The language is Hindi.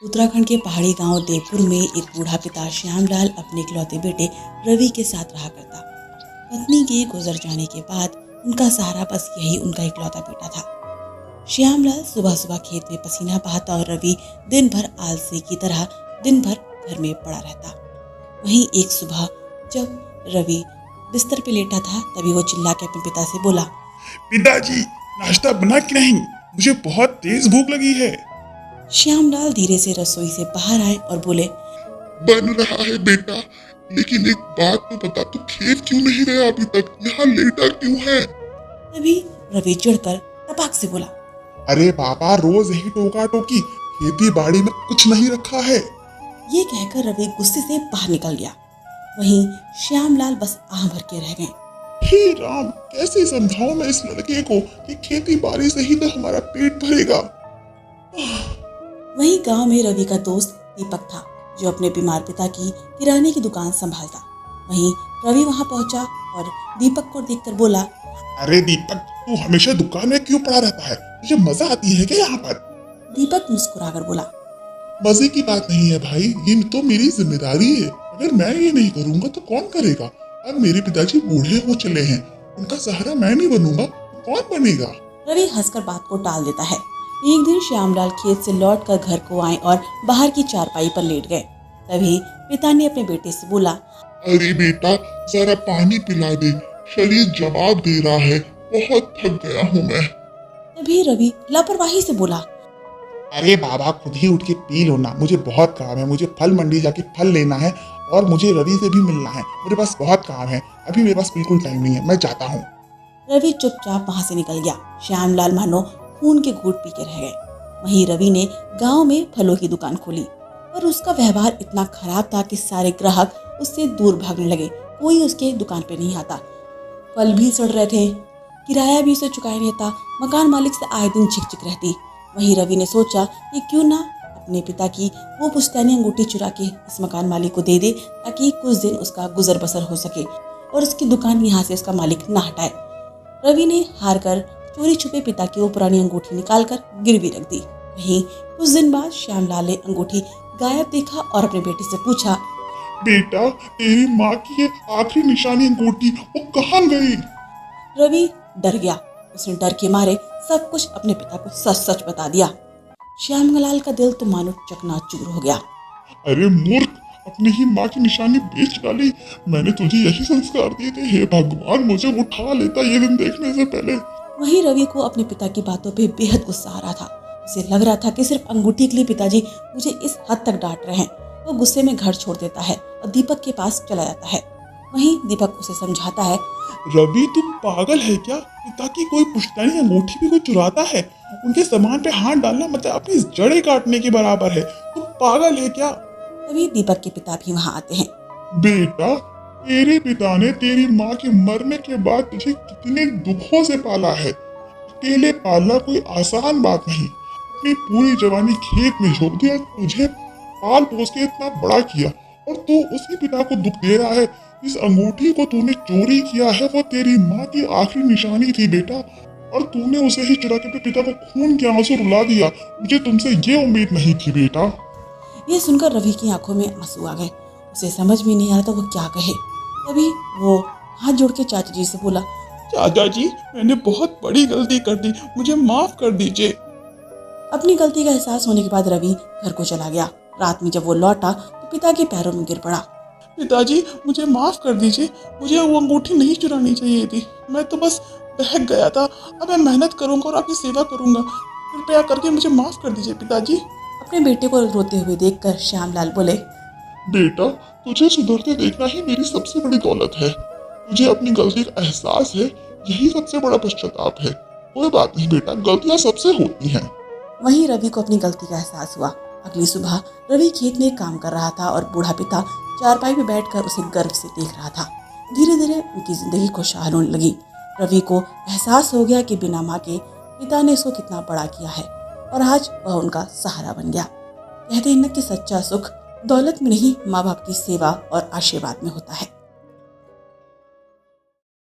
उत्तराखंड के पहाड़ी गांव देवपुर में एक बूढ़ा पिता श्यामलाल अपने इकलौते बेटे रवि के साथ रहा करता। पत्नी के गुजर जाने के बाद उनका सहारा बस यही उनका इकलौता बेटा था। श्यामलाल सुबह सुबह खेत में पसीना बहाता और रवि दिन भर आलसी की तरह दिन भर घर में पड़ा रहता। वहीं एक सुबह जब रवि बिस्तर पे लेटा था तभी वो चिल्ला के अपने पिता से बोला, पिताजी, नाश्ता बना कि नहीं? मुझे बहुत तेज भूख लगी है। श्यामलाल धीरे से रसोई से बाहर आए और बोले, बन रहा है बेटा, लेकिन एक बात तो बता, तू खेत क्यों नहीं गया अभी तक? यहाँ लेटा क्यों है? तभी रवि चिढ़कर टपाक से बोला, अरे बाबा, रोज यही टोका टोकी, खेती बाड़ी में कुछ नहीं रखा है। ये कहकर रवि गुस्से से बाहर निकल गया। वहीं श्यामलाल बस आह भर के रह गए। हे राम, कैसे समझाऊं मैं इस लड़के को कि खेती बाड़ी से ही तो हमारा पेट भरेगा। वहीं गांव में रवि का दोस्त दीपक था जो अपने बीमार पिता की किराने की दुकान संभालता। वहीं रवि वहां पहुंचा और दीपक को देखकर बोला, अरे दीपक, तू हमेशा दुकान में क्यों पड़ा रहता है? तुझे मजा आती है क्या यहाँ पर? दीपक मुस्कुराकर बोला, मजे की बात नहीं है भाई, ये तो मेरी जिम्मेदारी है। अगर मैं ये नहीं करूंगा तो कौन करेगा? अब मेरे पिताजी बूढ़े हो चले हैं, उनका सहारा मैं नहीं बनूंगा तो कौन बनेगा? रवि हंसकर बात को टाल देता है। एक दिन श्यामलाल खेत से लौटकर घर को आए और बाहर की चारपाई पर लेट गए। तभी पिता ने अपने बेटे से बोला, अरे बेटा, जरा पानी पिला दे, शरीर जवाब दे रहा है, बहुत थक गया हूँ मैं। तभी रवि लापरवाही से बोला, अरे बाबा, खुद ही उठ के पी लो ना, मुझे बहुत काम है। मुझे फल मंडी जाके फल लेना है और मुझे रवि से भी मिलना है। मेरे पास बहुत काम है, अभी मेरे पास बिल्कुल टाइम नहीं है, मैं जाता हूँ। रवि चुपचाप वहां से निकल गया। श्यामलाल मानो खून के घूंट पी के रह गए। वहीं रवि ने गांव में फलों की दुकान खोली, पर उसका व्यवहार इतना खराब था कि सारे ग्राहक उससे दूर भागने लगे। कोई उसके दुकान पे नहीं आता। फल भी सड़ रहे थे, किराया भी उसे चुकाया नहीं था। मकान मालिक से आए दिन झिक रहती। वहीं रवि ने सोचा कि क्यों ना अपने पिता की वो पुश्तैनी अंगूठी चुरा के इस मकान मालिक को दे दे, ताकि कुछ दिन उसका गुजर बसर हो सके और उसकी दुकान यहाँ से उसका मालिक ना हटाए। रवि ने हार कर चोरी छुपे पिता की वो पुरानी अंगूठी निकालकर गिरवी रख दी। वहीं कुछ दिन बाद श्यामलाल ने अंगूठी गायब देखा और अपने बेटे से पूछा, बेटा, तेरी माँ की ये आखिरी निशानी अंगूठी वो कहाँ गई? रवि डर गया। उसने डर के मारे सब कुछ अपने पिता को सच सच बता दिया। श्यामलाल का दिल तो मानो चकनाचूर हो गया। अरे मूर्ख, अपनी ही माँ की निशानी बेच डाली। मैंने तुझे यही संस्कार दिए थे। हे भगवान, मुझे उठा लेता ये दिन देखने से पहले। वहीं रवि को अपने पिता की बातों पे बेहद गुस्सा आ रहा था। उसे लग रहा था कि सिर्फ अंगूठी के लिए पिताजी मुझे इस हद तक डांट रहे हैं। वो गुस्से में घर छोड़ देता है और दीपक के पास चला जाता है। वहीं दीपक उसे समझाता है, रवि, तुम पागल है क्या? पिता की कोई पुश्तैनी अंगूठी भी कोई चुराता है? उनके सामान पे हाथ डालना मतलब अपनी जड़ें काटने के बराबर है। तुम पागल है क्या? तभी दीपक के पिता भी वहां आते हैं। बेटा, तेरे पिता ने तेरी माँ के मरने के बाद तुझे कितने दुखों से पाला है। अकेले पालना कोई आसान बात नहीं। अपनी पूरी जवानी खेत में झोंक दी और तुझे पाल पोस के इतना बड़ा किया, और तू उसी पिता को दुख दे रहा है। इस अंगूठी को तूने चोरी किया है, वो तेरी माँ की आखिरी निशानी थी बेटा, और तूने उसे ही चुरा के अपने पिता को खून के आंसू रुला दिया। मुझे तुमसे ये उम्मीद नहीं थी बेटा। ये सुनकर रवि की आंखों में आंसू आ गए। उसे समझ में नहीं आ रहा था वो क्या कहे। तभी वो हाथ जोड़ के चाचा जी से बोला, चाचा जी, मैंने बहुत बड़ी गलती कर दी, मुझे माफ कर दीजिए। अपनी गलती का एहसास होने के बाद रवि घर को चला गया। रात में जब वो लौटा तो पिता के पैरों में गिर पड़ा। पिताजी, मुझे माफ कर दीजिए, मुझे वो अंगूठी नहीं चुरानी चाहिए थी। मैं तो बस बहक गया था। अब मैं मेहनत करूंगा और आपकी सेवा करूंगा। कृपया करके मुझे माफ कर दीजिए पिताजी। अपने बेटे को रोते हुए देखकर श्यामलाल बोले, बेटा, तुझे सुधरते देखना ही मेरी सबसे बड़ी दौलत है। तुझे अपनी गलती का एहसास है, यही सबसे बड़ा पश्चाताप है। कोई बात नहीं बेटा, गलतियां सबसे होती हैं। वहीं रवि को अपनी गलती का एहसास हुआ। अगली सुबह रवि खेत में काम कर रहा था और बूढ़ा पिता चारपाई में बैठकर उसे गर्व से देख रहा था। धीरे धीरे उनकी जिंदगी खुशहाल होने लगी। रवि को एहसास हो गया कि बिना माँ के पिता ने उसको कितना बड़ा किया है और आज वह उनका सहारा बन गया। कहते हैं न कि सच्चा सुख दौलत में नहीं, माँ बाप की सेवा और आशीर्वाद में होता है।